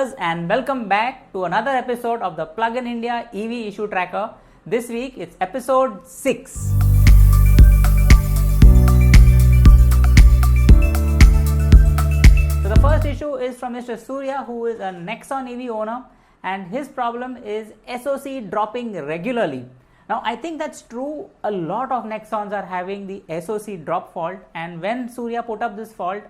viewers, and welcome back to another episode of the Plug in India EV Issue Tracker. This week it's episode 6. So the first issue is from Mr. Surya, who is a Nexon EV owner, and his problem is SOC dropping regularly. Now I think that's true. A lot of Nexons are having the SOC drop fault, and when Surya put up this fault,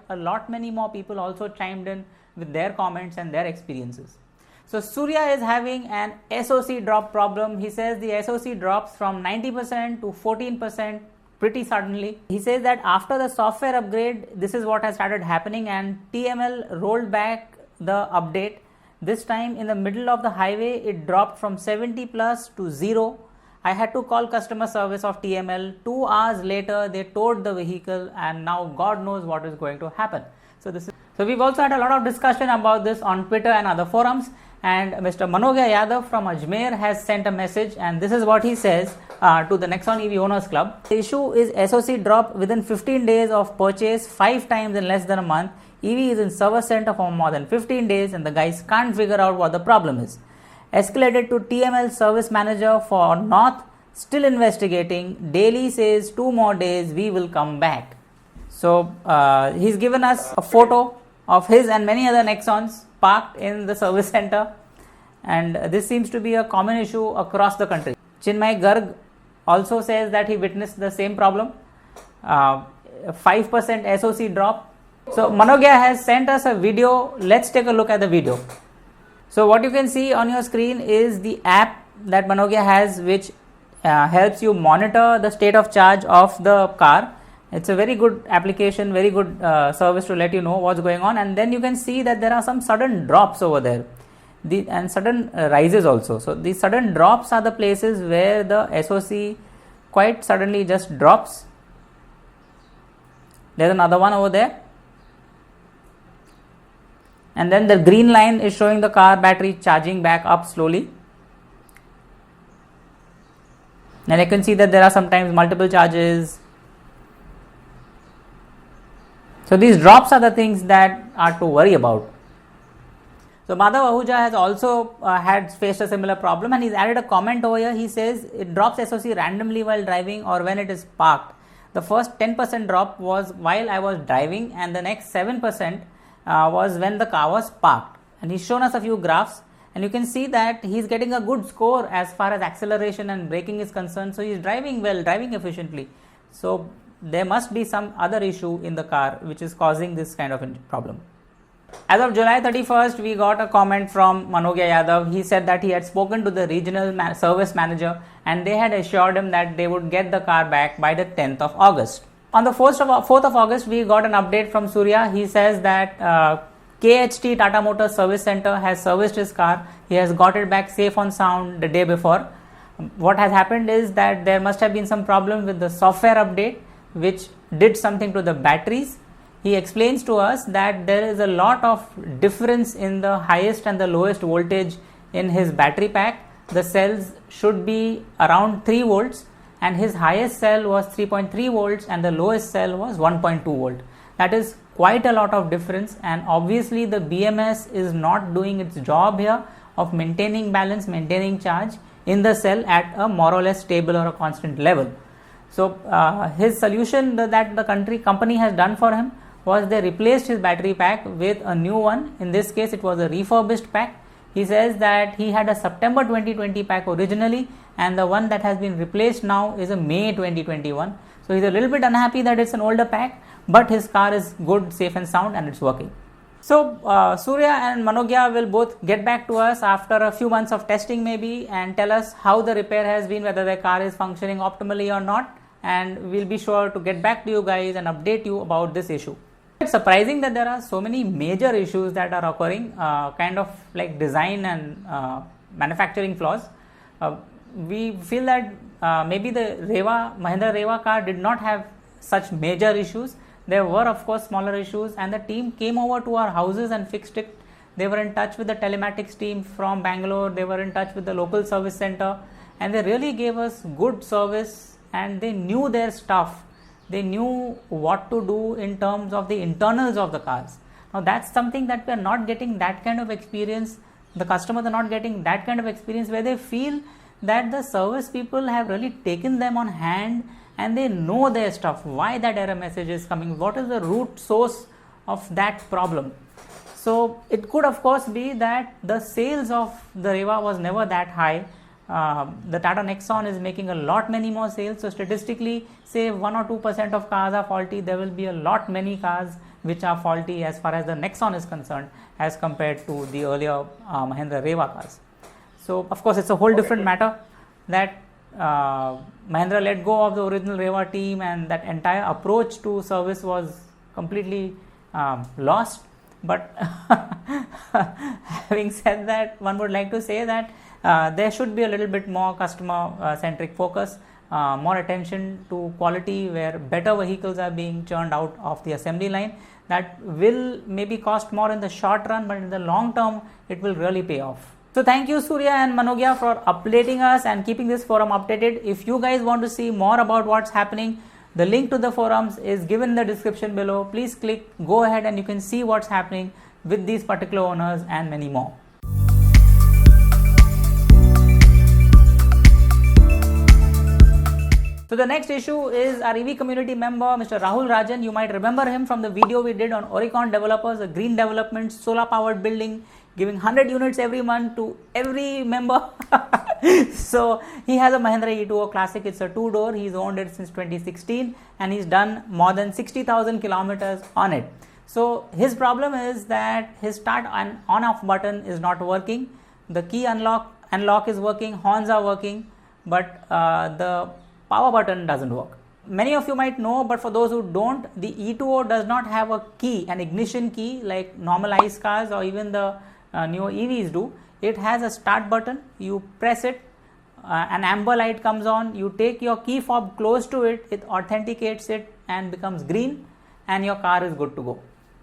many more people also chimed in with their comments and their experiences. So Surya is having an SOC drop problem. He says the SOC drops from 90% to 14% pretty suddenly. He says that after the software upgrade, this is what has started happening, and TML rolled back the update. This time in the middle of the highway, it dropped from 70 plus to 0. I had to call customer service of TML. 2 hours later, they towed the vehicle, and now God knows what is going to happen. So we've also had a lot of discussion about this on Twitter and other forums, and Mr. Manogya Yadav from Ajmer has sent a message, and this is what he says to the Nexon EV Owners Club. The issue is SOC drop within 15 days of purchase, 5 times in less than a month. EV is in service center for more than 15 days, and the guys can't figure out what the problem is. Escalated to TML service manager for North, still investigating. Daily says 2 more days, we will come back. So he's given us a photo of his and many other Nexons parked in the service center, and this seems to be a common issue across the country. Chinmay Garg also says that he witnessed the same problem, 5% SOC drop. So Manogya has sent us a video. Let's take a look at the video. So what you can see on your screen is the app that Manogya has, which helps you monitor the state of charge of the car. It's a very good application, very good service to let you know what's going on, and then you can see that there are some sudden drops over there and sudden rises also. So these sudden drops are the places where the SOC quite suddenly just drops. There's another one over there, and then the green line is showing the car battery charging back up slowly. And I can see that there are sometimes multiple charges. So these drops are the things that are to worry about. So Madhav Ahuja has also faced a similar problem, and he's added a comment over here. He says it drops SOC randomly while driving or when it is parked. The first 10% drop was while I was driving, and the next 7% was when the car was parked. And he's shown us a few graphs, and you can see that he's getting a good score as far as acceleration and braking is concerned. So he's driving well, driving efficiently. So there must be some other issue in the car which is causing this kind of problem. As of July 31st, we got a comment from Manogya Yadav. He said that he had spoken to the regional service manager, and they had assured him that they would get the car back by the 10th of August. On the 4th of August, we got an update from Surya. He says that KHT Tata Motors Service Center has serviced his car. He has got it back safe and sound the day before. What has happened is that there must have been some problem with the software update, which did something to the batteries. He explains to us that there is a lot of difference in the highest and the lowest voltage in his battery pack. The cells should be around 3 volts, and his highest cell was 3.3 volts and the lowest cell was 1.2 volt. That is quite a lot of difference, and obviously the BMS is not doing its job here of maintaining balance, maintaining charge in the cell at a more or less stable or a constant level. So his solution that the company has done for him was they replaced his battery pack with a new one. In this case, it was a refurbished pack. He says that he had a September 2020 pack originally, and the one that has been replaced now is a May 2021. So he's a little bit unhappy that it's an older pack, but his car is good, safe and sound, and it's working. So Surya and Manogya will both get back to us after a few months of testing maybe, and tell us how the repair has been, whether their car is functioning optimally or not, and we'll be sure to get back to you guys and update you about this issue. It's surprising that there are so many major issues that are occurring, kind of like design and manufacturing flaws. We feel that maybe the Mahindra Reva car did not have such major issues. There were of course smaller issues, and the team came over to our houses and fixed it. They were in touch with the telematics team from Bangalore. They were in touch with the local service center, and they really gave us good service, and they knew their stuff. They knew what to do in terms of the internals of the cars. Now that's something that we are not getting that kind of experience. The customers are not getting that kind of experience where they feel that the service people have really taken them on hand and they know their stuff, why that error message is coming, what is the root source of that problem. So it could of course be that the sales of the Reva was never that high. The Tata Nexon is making a lot many more sales, so statistically say 1 or 2% of cars are faulty, there will be a lot many cars which are faulty as far as the Nexon is concerned as compared to the earlier Mahindra Reva cars. So of course it's a whole different matter that Mahindra let go of the original Reva team and that entire approach to service was completely lost. But having said that, one would like to say that there should be a little bit more customer centric focus, more attention to quality, where better vehicles are being churned out of the assembly line. That will maybe cost more in the short run, but in the long term it will really pay off. So thank you Surya and Manogya for updating us and keeping this forum updated. If you guys want to see more about what's happening, the link to the forums is given in the description below. Please click, go ahead and you can see what's happening with these particular owners and many more. So the next issue is our EV community member, Mr. Rahul Rajan. You might remember him from the video we did on Oricon Developers, a green development, solar powered building, giving 100 units every month to every member. So he has a Mahindra E2O Classic. It's a 2-door. He's owned it since 2016 and he's done more than 60,000 kilometers on it. So his problem is that his start and on off button is not working. The key unlock is working, horns are working, but the power button doesn't work. Many of you might know, but for those who don't, the E2O does not have a key, an ignition key like normal ICE cars or even the newer EVs do. It has a start button. You press it, an amber light comes on, you take your key fob close to it, it authenticates it and becomes green and your car is good to go.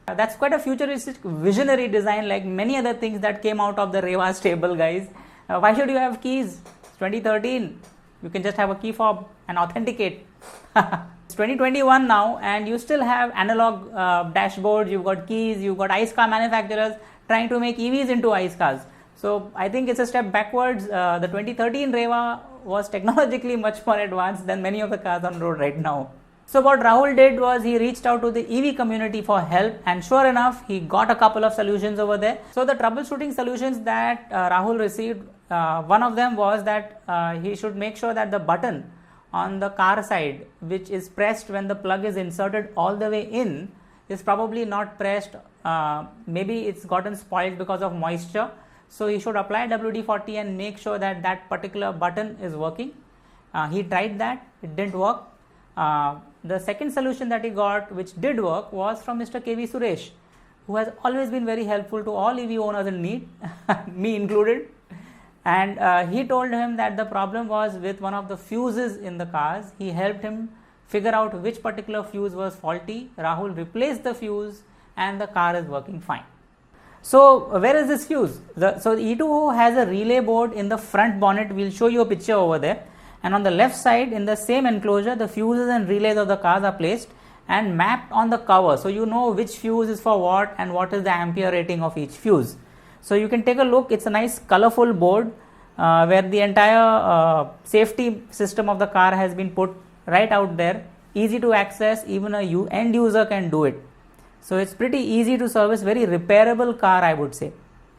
That's quite a futuristic, visionary design like many other things that came out of the Reva stable, guys. Why should you have keys? It's 2013. You can just have a key fob and authenticate. It's 2021 now and you still have analog dashboards, you've got keys, you've got ICE car manufacturers trying to make EVs into ICE cars. So I think it's a step backwards. The 2013 Reva was technologically much more advanced than many of the cars on road right now. So what Rahul did was he reached out to the EV community for help and sure enough he got a couple of solutions over there. So the troubleshooting solutions that Rahul received, one of them was that he should make sure that the button on the car side which is pressed when the plug is inserted all the way in is probably not pressed. Maybe it's gotten spoiled because of moisture. So he should apply WD-40 and make sure that that particular button is working. He tried that, it didn't work. The second solution that he got which did work was from Mr. KV Suresh, who has always been very helpful to all EV owners in need, me included. And he told him that the problem was with one of the fuses in the cars. He helped him figure out which particular fuse was faulty. Rahul replaced the fuse and the car is working fine. So where is this fuse? So the E2O has a relay board in the front bonnet. We'll show you a picture over there. And on the left side in the same enclosure, the fuses and relays of the cars are placed and mapped on the cover. So you know which fuse is for what and what is the ampere rating of each fuse. So you can take a look. It's a nice colorful board where the entire safety system of the car has been put right out there. Easy to access, even a end user can do it. So it's pretty easy to service, very repairable car, I would say.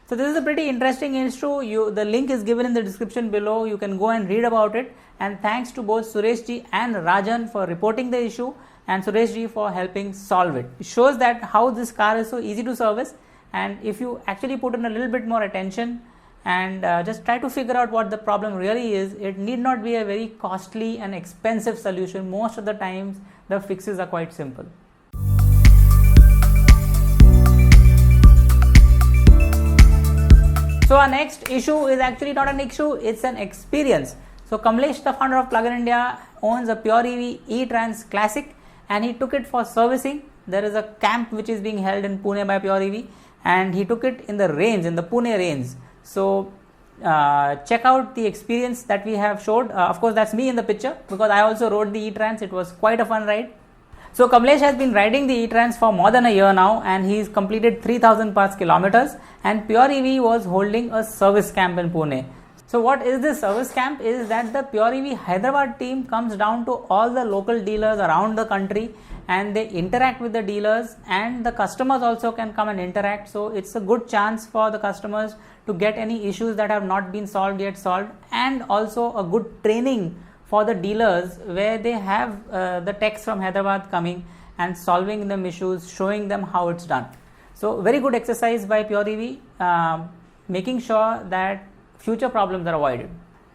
So this is a pretty interesting issue. The link is given in the description below. You can go and read about it. And thanks to both Sureshji and Rajan for reporting the issue and Sureshji for helping solve it. It shows that how this car is so easy to service, and if you actually put in a little bit more attention and just try to figure out what the problem really is, it need not be a very costly and expensive solution. Most of the times the fixes are quite simple. So our next issue is actually not an issue, it's an experience. So Kamlesh, the founder of Plug-in India, owns a pure EV e-Trans Classic and he took it for servicing. There is a camp which is being held in Pune by Pure EV and he took it in the range, in the Pune range. So check out the experience that we have showed. Of course, that's me in the picture because I also rode the e-Trans. It was quite a fun ride. So Kamlesh has been riding the E-Trans for more than a year now, and he's completed 3000 plus kilometers, and Pure EV was holding a service camp in Pune. So what is this service camp? Is that the Pure EV Hyderabad team comes down to all the local dealers around the country, and they interact with the dealers, and the customers also can come and interact. So it's a good chance for the customers to get any issues that have not been solved yet solved, and also a good training for the dealers where they have the techs from Hyderabad coming and solving them issues, showing them how it's done. So very good exercise by Pure EV, making sure that future problems are avoided.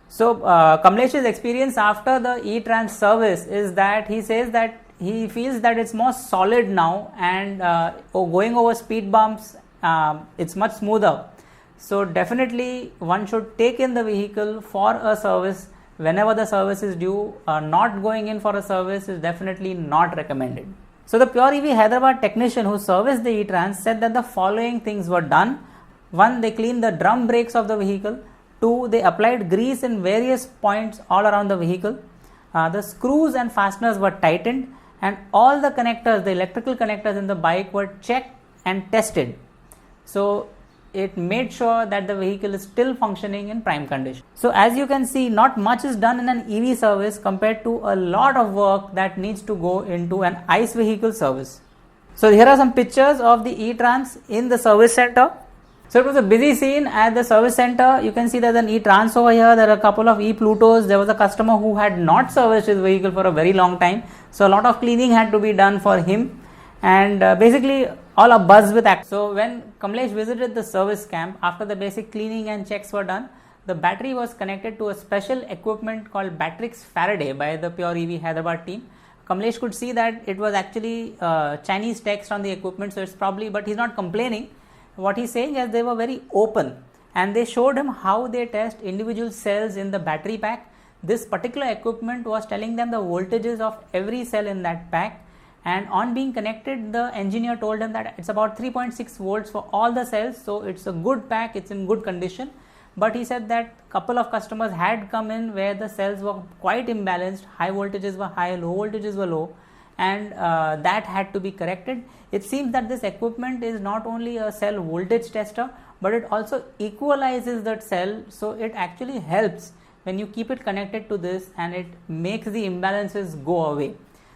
So Kamlesh's experience after the E-Trans service is that he says that he feels that it's more solid now, and going over speed bumps, it's much smoother. So definitely one should take in the vehicle for a service whenever the service is due. Not going in for a service is definitely not recommended. So the Pure EV Hyderabad technician who serviced the E-Trans said that the following things were done. 1, they cleaned the drum brakes of the vehicle. 2, they applied grease in various points all around the vehicle. The screws and fasteners were tightened, and all the connectors, the electrical connectors in the bike, were checked and tested. So it made sure that the vehicle is still functioning in prime condition. So as you can see, not much is done in an EV service compared to a lot of work that needs to go into an ICE vehicle service. So here are some pictures of the E-Trans in the service center. So it was a busy scene at the service center. You can see there's an E-Trans over here. There are a couple of E-Plutos. There was a customer who had not serviced his vehicle for a very long time. So a lot of cleaning had to be done for him. And basically all are buzz with act. So when Kamlesh visited the service camp, after the basic cleaning and checks were done, the battery was connected to a special equipment called Batrix Faraday by the Pure EV Hyderabad team. Kamlesh could see that it was actually Chinese text on the equipment, so it's probably, but he's not complaining. What he's saying is they were very open, and they showed him how they test individual cells in the battery pack. This particular equipment was telling them the voltages of every cell in that pack, and on being connected, the engineer told him that it's about 3.6 volts for all the cells. So it's a good pack, it's in good condition. But he said that a couple of customers had come in where the cells were quite imbalanced, high voltages were high, low voltages were low, and that had to be corrected. It seems that this equipment is not only a cell voltage tester, but it also equalizes that cell, so it actually helps when you keep it connected to this, and it makes the imbalances go away.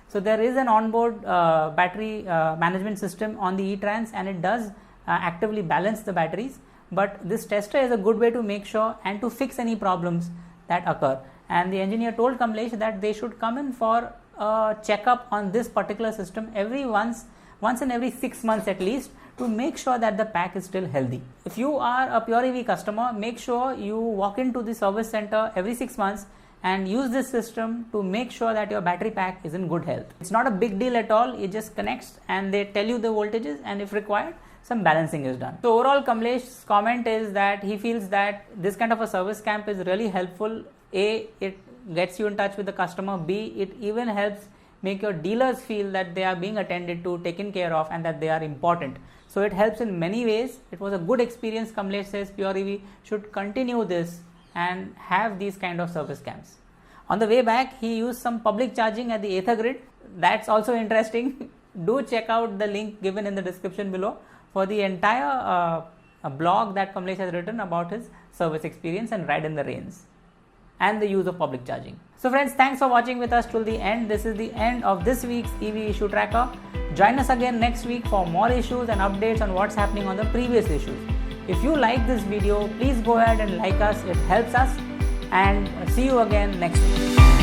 So there is an onboard battery management system on the E-Trans, and it does actively balance the batteries, but this tester is a good way to make sure and to fix any problems that occur. And the engineer told Kamlesh that they should come in for a checkup on this particular system once in every 6 months at least, to make sure that the pack is still healthy. If you are a Pure EV customer, make sure you walk into the service center every 6 months and use this system to make sure that your battery pack is in good health. It's not a big deal at all. It just connects and they tell you the voltages, and if required, some balancing is done. So overall, Kamlesh's comment is that he feels that this kind of a service camp is really helpful. A, it gets you in touch with the customer. B, it even helps make your dealers feel that they are being attended to, taken care of, and that they are important. So it helps in many ways. It was a good experience. Kamlesh says Pure EV should continue this and have these kind of service camps. On the way back, he used some public charging at the Ather Grid. That's also interesting. Do check out the link given in the description below for the entire blog that Kamlesh has written about his service experience and ride in the rains and the use of public charging. So friends, thanks for watching with us till the end. This is the end of this week's EV issue tracker. Join us again next week for more issues and updates on what's happening on the previous issues. If you like this video, please go ahead and like us. It helps us, and see you again next week.